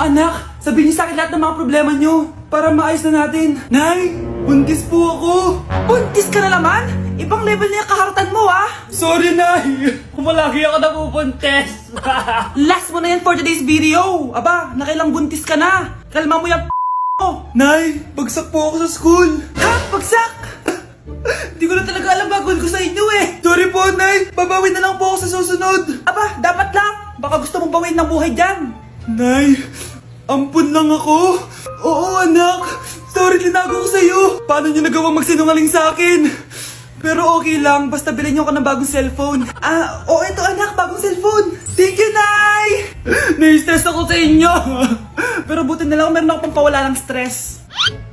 anak, sabihin niyo sa akin lahat ng mga problema niyo para maayos na natin. Nay, buntis po ako. Buntis ka na naman? Ibang level na yung kaharatan mo, ah. Sorry, Nay. Kumalagi ako nabubuntis. Last mo na yan for today's video. Aba, nakailang buntis ka na. Kalma mo yung mo. Nay, bagsak po ako sa school. Ha? Bagsak? Hindi ko na talaga alam bagol ko sa inyo eh. Sorry po, Nay. Babawi na lang po ako sa susunod. Aba, dapat lang. Baka gusto mong bawiin ng buhay dyan. Nay, ampun lang ako. Oo, anak. Sorry, tinago ko sa'yo. Paano niyo nagawang magsinungaling sa akin? Pero okay lang, basta bilhin niyo ako ng bagong cellphone. Oo, eto anak, bagong cellphone. Thank you, Nay! Nai-stress ako sa inyo. Pero buti na lang, meron ako pampawala ng stress.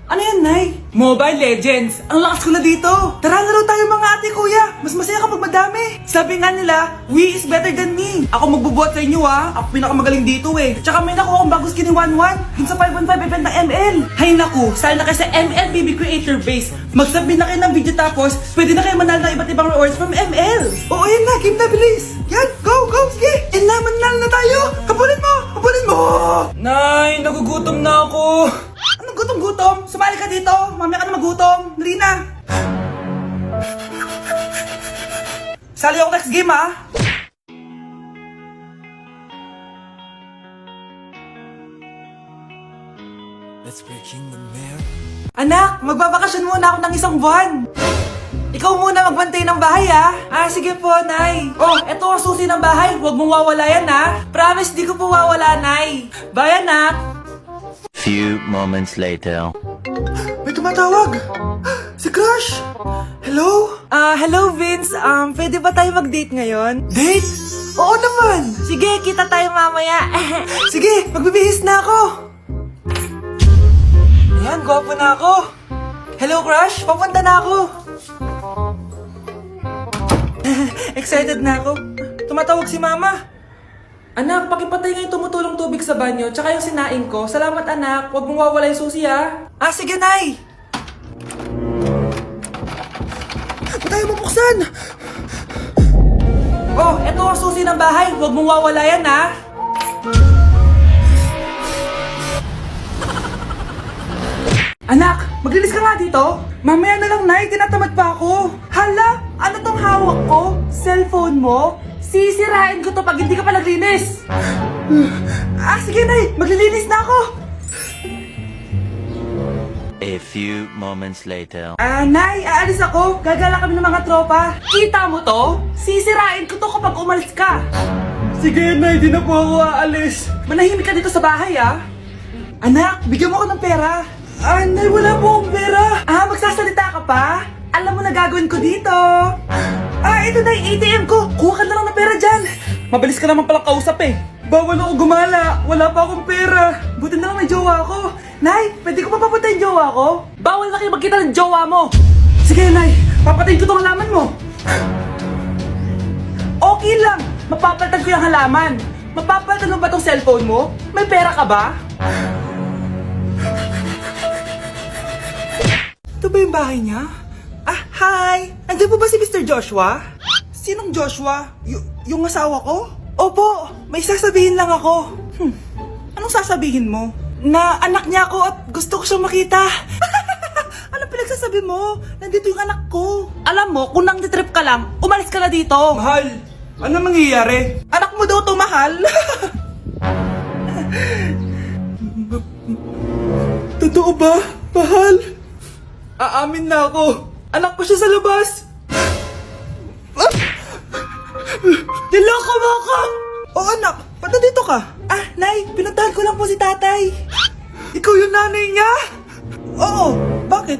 Ano yan, Nay? Mobile Legends. Ang lakas ko na dito. Tara, laro tayo mga ate, kuya. Mas masaya kapag madami. Sabi nga nila, we is better than me. Ako magbubuhat sa inyo, ha. Ako pinakamagaling dito, eh. Tsaka may nakuha akong bagong skin ni 1-1. Dun sa 515 event ng ML. Hay naku, sali na kayo sa ML BB Creator Base. Mag-submit na kayo ng video tapos, pwede na kayo manalo ng iba't ibang rewards from ML. Oo, yan na. Game na, bilis. Yan, go, go, sige. And naman na tayo. Habulin mo, habulin mo. Nay, nagugutom na ako. Anong gutom-gutom? Sumali ka dito. Mamaya ka na magutom. Dali na. Sali ako next game, ha? Anak, magbabakasyon muna ako ng isang buwan. Ikaw muna magbantay ng bahay, ha? Sige po, Nay. Oh, eto ang susi ng bahay. Huwag mong wawala yan, ha? Promise, di ko po wawala, Nay. Bye, anak. Few moments later. May tumatawag! Si Crush! Hello? Hello Vince. Pwede ba tayo mag-date ngayon? Date? Oo naman! Sige, kita tayo mamaya. Sige, magbibihis na ako! Ayan, gwapo na ako. Hello Crush, papunta na ako. Excited na ako. Tumatawag si Mama. Anak, pakipatay nga yung tumutulong tubig sa banyo, tsaka yung sinaing ko. Salamat, anak. Huwag mong wawala yung susi, ha? Sige, Nay! Ba't tayo mabuksan? Oh, eto ang susi ng bahay. Huwag mong wawala yan, ha? Anak, maglinis ka nga dito. Mamaya na lang, Nay. Tinatamad pa ako. Hala, ano tong hawak ko? Cellphone mo? Sisirain ko to pag hindi ka pa naglinis. Sige, Nay. Maglilinis na ako. A few moments later. Nay, aalis ako. Gagala kami ng mga tropa. Kita mo to? Sisirain ko to kapag umalis ka. Sige, Nay. Di na po ako aalis. Manahimik ka dito sa bahay, ha? Anak, bigyan mo ako ng pera. Nay, wala po akong pera. Magsasalita ka pa? Alam mo na gagawin ko dito. Ito na yung ATM ko. Kuha ka na lang ng pera dyan. Mabilis ka naman palang kausap eh. Bawal ako gumala. Wala pa akong pera. Buti na lang may jowa ako. Nay, pwede ko pa papatay yung jowa ko? Bawal na kayo magkita ng jowa mo. Sige, Nay. Papatayin ko tong halaman mo. Okay lang. Mapapalitan ko yung halaman. Mapapalitan mo ba tong cellphone mo? May pera ka ba? Ito ba yung bahay niya? Hi! Nandiyan po ba si Mr. Joshua? Sinong Joshua? Yung asawa ko? Opo, may sasabihin lang ako. Anong sasabihin mo? Na anak niya ako at gusto ko siyang makita. Anong pinagsasabi mo? Nandito yung anak ko. Alam mo, kung nang-trip ka lang, umalis ka na dito. Mahal, ano mangyayari? Anak mo daw to, mahal. Totoo ba, mahal? Aamin na ako. Anak ko siya sa labas! Niloko mo ako! Anak, ba't nandito ka? Nay, pinuntahan ko lang po si tatay. Ikaw yung nanay niya? Oo, bakit?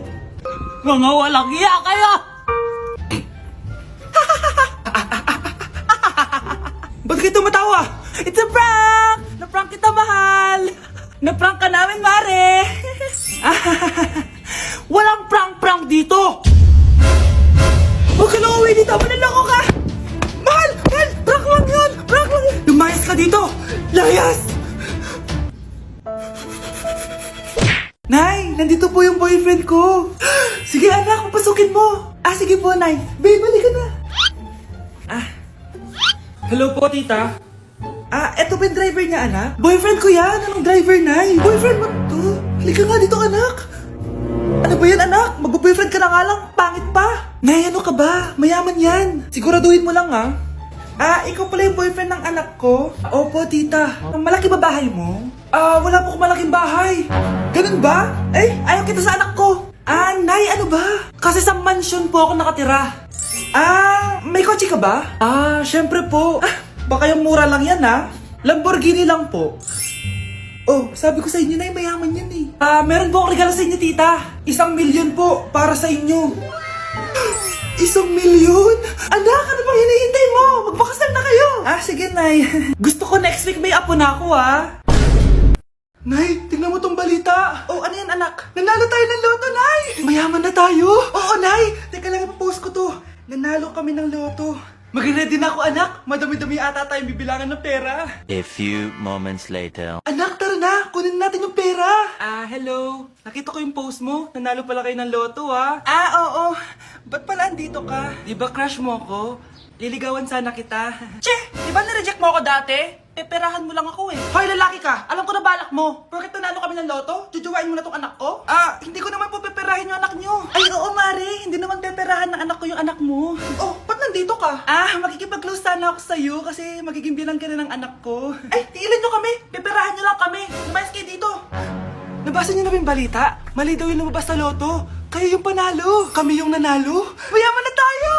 Mga walang iya kayo! Ba't kayo tumatawa? It's a prank! Na-prank kita, mahal! Na-prank ka namin, Mare! Walang prank-prank dito! Huwag ka na uwi dito! Manaloko ka! Mahal! Mahal! Prank lang yun! Prank lang yun! Lumayas ka dito! Layas! Nay! Nandito po yung boyfriend ko! Sige anak, papasukin mo! Sige po, Nay! Babe, balik ka na! Hello po, tita. Eto ba yung driver niya, anak? Boyfriend ko yan! Anong driver, Nay? Boyfriend mo to? Halika nga dito, anak! Ano ba yan, anak? Mag-boyfriend ka na nga lang, pangit pa! Nay, ano ka ba? Mayaman yan! Siguraduhin mo lang, ha? Ikaw pala yung boyfriend ng anak ko? Opo, tita. Malaki ba bahay mo? Wala po akong malaking bahay. Ganun ba? Ayaw kita sa anak ko. Nay, ano ba? Kasi sa mansion po ako nakatira. May kotse ka ba? Syempre po. Baka yung mura lang yan, ha? Lamborghini lang po. Oh, sabi ko sa inyo na mayaman yan eh. Meron po akong regalo sa inyo, tita. 1,000,000 po para sa inyo. 1,000,000? Anak, ano bang hinihintay mo? Magpakasal na kayo. Sige, Nay. Gusto ko next week may apo na ako, ha? Nay, tingnan mo tong balita. Oh, ano yan, anak? Nanalo tayo ng loto, Nay. Mayaman na tayo. Oo, Nay. Teka lang, ipapost ko to. Nanalo kami ng loto. Mag-ready na ako, anak. Madami-dami ata tayong bibilangan ng pera. A few moments later. Anak, tara na. Kunin natin yung pera. Hello. Nakita ko yung post mo. Nanalo pala kayo ng loto, ha? Oo. Ba't pala andito ka? Di ba crush mo ako? Liligawan sana kita. Che! Di ba nireject mo ako dati? Peperahan mo lang ako eh. Hoy, lalaki ka! Alam ko na balak mo. Bakit nanalo kami ng loto? Jujuwain mo na tong anak ko? Hindi ko naman po peperahin yung anak nyo. Ay, oo, Mari. Hindi naman peperahan ng anak ko yung anak mo. Oh, ba't nandito ka? Makikipag-close sana ako sa'yo kasi magiging bilang ka na ng anak ko. Ay, tiilan nyo kami. Peperahan nyo lang kami. Lumayas kayo dito. Nabasa niyo na ba yung balita? Mali daw yung lumabas sa loto. Kayo yung panalo. Kami yung nanalo. Mayaman na tayo!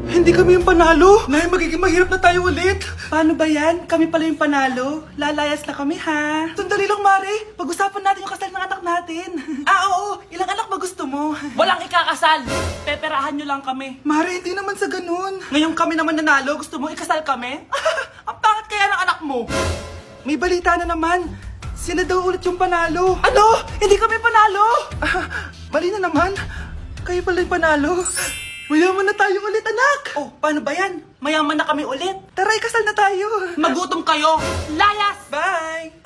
Hindi kami yung panalo. Nay, magiging mahirap na tayo ulit. Paano ba yan? Kami pala yung panalo. Lalayas na kami, ha? Sandali lang, Mari. Pag-usapan natin yung kasal ng anak natin. Oo. Ilang anak ba gusto mo? Walang ikakasal. Peperahan nyo lang kami. Mari, hindi naman sa ganun. Ngayong kami naman nanalo, gusto mo ikasal kami? Ang pangit kaya ng anak mo. May balita na naman. Sila daw ulit yung panalo. Ano? Hindi kami panalo! Mali na naman. Kayo pala yung panalo. Mayaman na tayo ulit, anak! Oh, paano ba yan? Mayaman na kami ulit. Tara, ikasal na tayo. Magutom kayo. Layas! Bye!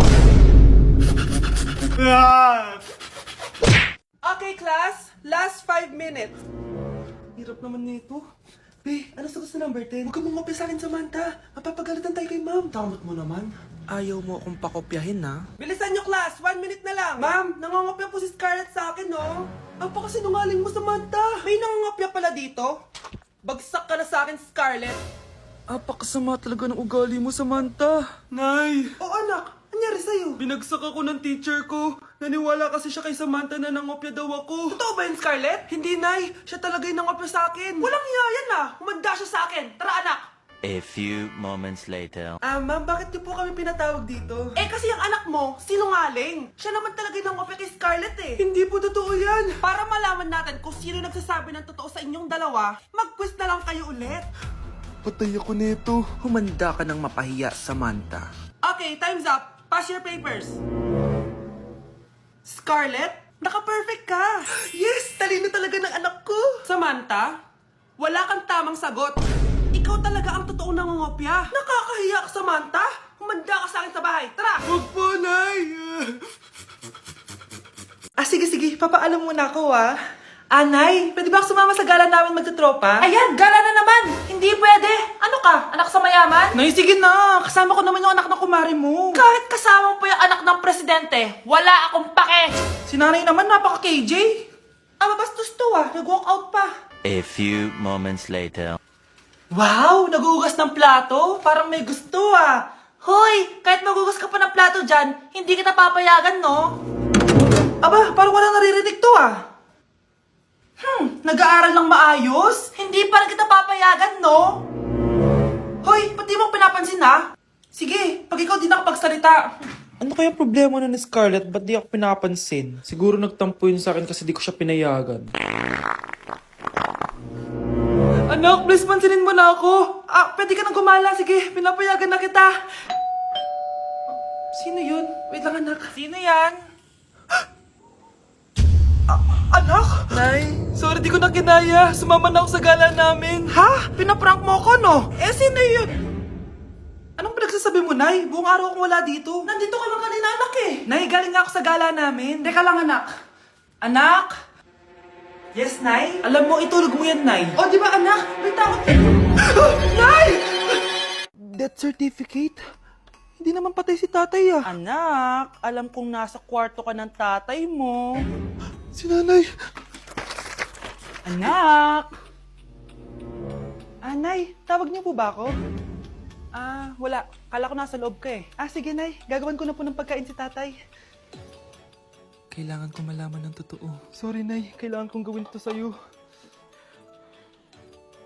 Okay, class. Last 5 minutes. Hirap naman nito. Be, ano sa gusto number 10? Huwag ka mong kopya sa akin, Samantha. Mapapagalitan tayo kay ma'am. Tamot mo naman. Ayaw mo akong pakopyahin, na? Bilisan nyo, class! 1 minute na lang! Ma'am, nangangopya po si Scarlett sa akin, no? Napakasinungaling mo, Samantha! May nangangopya pala dito? Bagsak ka na sa akin, Scarlett! Apakasama talaga ng ugali mo, Samantha! Nay! O anak, anyari sa'yo? Binagsak ako ng teacher ko. Naniwala kasi siya kay Samantha na nangopya daw ako. Totoo ba yun, Scarlett? Hindi, Nay. Siya talaga yung nangopya sa akin. Walang iya yan, Humanda siya sa akin. Tara, anak! A few moments later. Ma'am, bakit niyo po kami pinatawag dito? Kasi yung anak mo, sinungaling. Siya naman talaga yung nangopya kay Scarlett eh. Hindi po totoo yan. Para malaman natin kung sino nagsasabi ng totoo sa inyong dalawa, mag-quiz na lang kayo ulit. Patay ako nito. Humanda ka ng mapahiya, Samantha. Okay, time's up. Pass your papers. Scarlett, naka-perfect ka. Yes, talino talaga ng anak ko. Samantha, wala kang tamang sagot. Ikaw talaga ang totoong nangungopya. Nakakahiya ka, Samantha. Humanda ka sa akin sa bahay. Tara! Huwag po, Nay. Sige. Papaalam muna ako, Nay, pwede ba ako sumama sa gala namin magtutropa? Ayan, gala na naman! Hindi pwede! Ano ka? Anak sa mayaman? Nay, sige na! Kasama ko naman yung anak ng kumari mo. Kahit kasama mo pa yung anak ng presidente, wala akong pake! Si nanay naman, napaka-KJ. Mabastos to, nag-walk out pa. A few moments later. Wow! Nagugas ng plato? Parang may gusto, Hoy! Kahit magugas ka pa ng plato dyan, hindi kita papayagan, no? Aba, parang walang naririnig to, nag-aaral ng maayos? Hindi pa rin kita papayagan, no? Hoy, ba't di mo pinapansin, Sige, pag ikaw di nakapagsalita. Ano kaya problema na ni Scarlett? Ba't di ako pinapansin? Siguro nagtampo yun sa akin kasi di ko siya pinayagan. Anak, please pansinin mo na ako. Pwede ka nang gumala. Sige, pinapayagan na kita. Sino yun? Wait lang, anak. Sino yan? Anak? Nay, sorry di ko na kinaya. Sumama na ako sa gala namin. Ha? Pinaprank mo ako, no? Sino yun? Anong pinagsasabi mo, Nay? Buong araw akong wala dito. Nandito ka lang kanina, anak Nay, galing nga ako sa gala namin. Teka lang, anak. Anak? Yes, Nay? Alam mo, itulog mo yan, Nay. O, di ba, anak? May takot. Nay! Death certificate? Hindi naman patay si tatay ah. Anak, alam kong nasa kwarto ka ng tatay mo. Si nanay. Anak! Nay, tawag niyo po ba ako? Wala. Kala ko nasa loob ka eh. Sige nay, gagawan ko na po ng pagkain si tatay. Kailangan ko malaman ng totoo. Sorry nay, kailangan kong gawin ito sa'yo.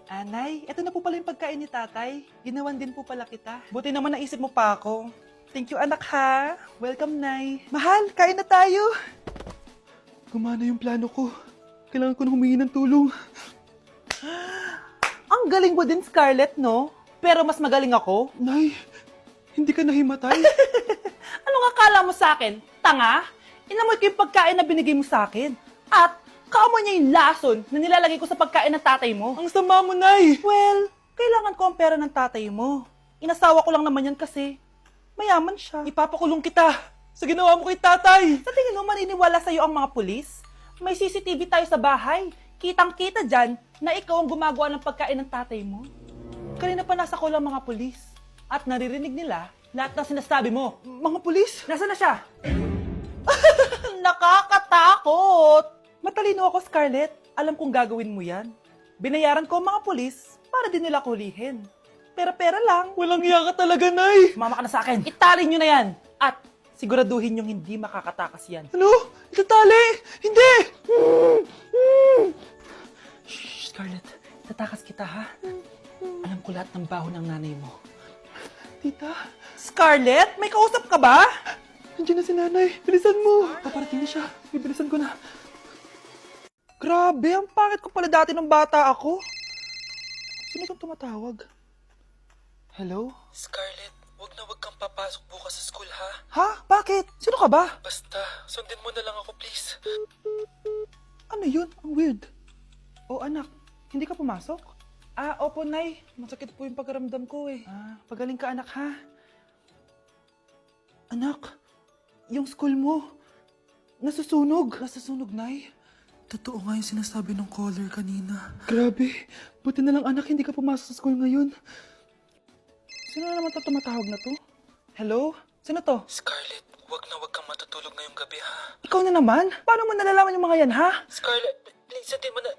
Nay, eto na po pala yung pagkain ni tatay. Ginawan din po pala kita. Buti naman naisip mo pa ako. Thank you anak ha. Welcome nay. Mahal, kain na tayo. Gumana yung plano ko. Kailangan ko na humingi ng tulong. Ang galing mo din, Scarlett, no? Pero mas magaling ako. Nay, hindi ka nahimatay. Anong akala mo sa akin? Tanga? Inamoy ko yung pagkain na binigay mo sa akin. At kaamoy niya yung lason na nilalagay ko sa pagkain ng tatay mo. Ang sama mo, Nay. Well, kailangan ko ang pera ng tatay mo. Inasawa ko lang naman yan kasi mayaman siya. Ipapakulong kita sa ginawa mo kay tatay. Sa tingin mo, maniniwala sa'yo ang mga pulis? May CCTV tayo sa bahay. Kitang-kita dyan na ikaw ang gumagawa ng pagkain ng tatay mo. Kanina pa nasa kulang mga pulis. At naririnig nila lahat ng sinasabi mo. Mga pulis? Nasaan na siya? Nakakatakot! Matalino ako, Scarlett. Alam kong gagawin mo yan. Binayaran ko ang mga pulis para din nila kulihin. Pera-pera lang. Walang iya ka talaga, Nay. Sumama ka na sa akin. Itali nyo na yan. At siguraduhin yung hindi makakatakas yan. Ano? Itatali? Hindi! Shh, Scarlett. Itatakas kita, ha? Alam ko lahat ng baho ng nanay mo. Tita? Scarlett? May kausap ka ba? Nandiyan na si nanay. Bilisan mo. Paparating na siya. Bibilisan ko na. Grabe, ang pangit ko pala dati ng bata ako. Sino itong tumatawag? Hello? Scarlett, wag na wag kang papasok bukas sa school, ha? Ha? Bakit? Sino ka ba? Basta, sundin mo na lang ako, please. Ano yun? Ang weird. Oh, anak. Hindi ka pumasok? Opo, Nay. Masakit po yung pagkaramdam ko eh. Pagaling ka, anak, ha? Anak, yung school mo, nasusunog. Nasusunog, Nay? Totoo nga yung sinasabi ng caller kanina. Grabe. Buti na lang, anak, hindi ka pumasok sa school ngayon. Sino na naman tumatawag na to? Hello? Sino to? Scarlett, wag na wag kang matutulog ngayong gabi, ha? Ikaw na naman? Paano mo nalalaman yung mga yan, ha? Scarlett, please, sundin mo na...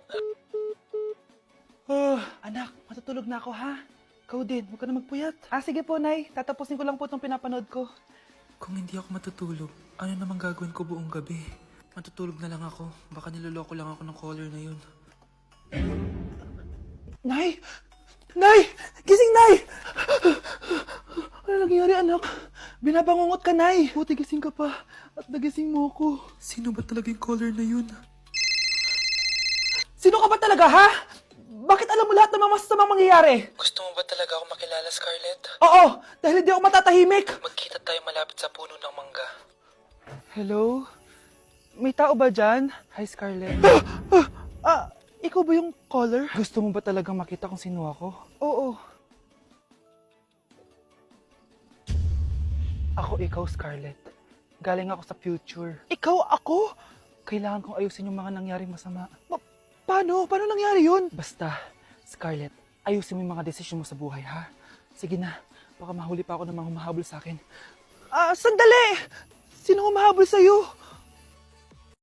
Anak, matutulog na ako, ha? Ikaw din, huwag ka na magpuyat. Sige po, Nay. Tatapusin ko lang po itong pinapanood ko. Kung hindi ako matutulog, ano namang gagawin ko buong gabi? Matutulog na lang ako. Baka niloloko lang ako ng caller na yun. Nay! Nay! Gising, Nay! Ano nangyari, anak? Binabangungot ka, Nay. Buti gising ka pa. At nagising mo ako. Sino ba talaga yung caller na yun? Sino ka ba talaga, ha? Bakit alam mo lahat ng mga masasamang mangyayari? Gusto mo ba talaga ako makilala, Scarlett? Oo! Dahil hindi ako matatahimik! Magkita tayo malapit sa puno ng mangga. Hello? May tao ba dyan? Hi, Scarlett. Ikaw ba yung caller? Gusto mo ba talagang makita kung sino ako? Oo. Ako ikaw, Scarlett. Galing ako sa future. Ikaw ako? Kailangan kong ayusin yung mga nangyaring masama. Paano? Paano nangyari yun? Basta, Scarlett, ayusin mo yung mga desisyon mo sa buhay, ha? Sige na, baka mahuli pa ako ng mga humahabol sa akin. Sandali! Sino humahabol sa'yo?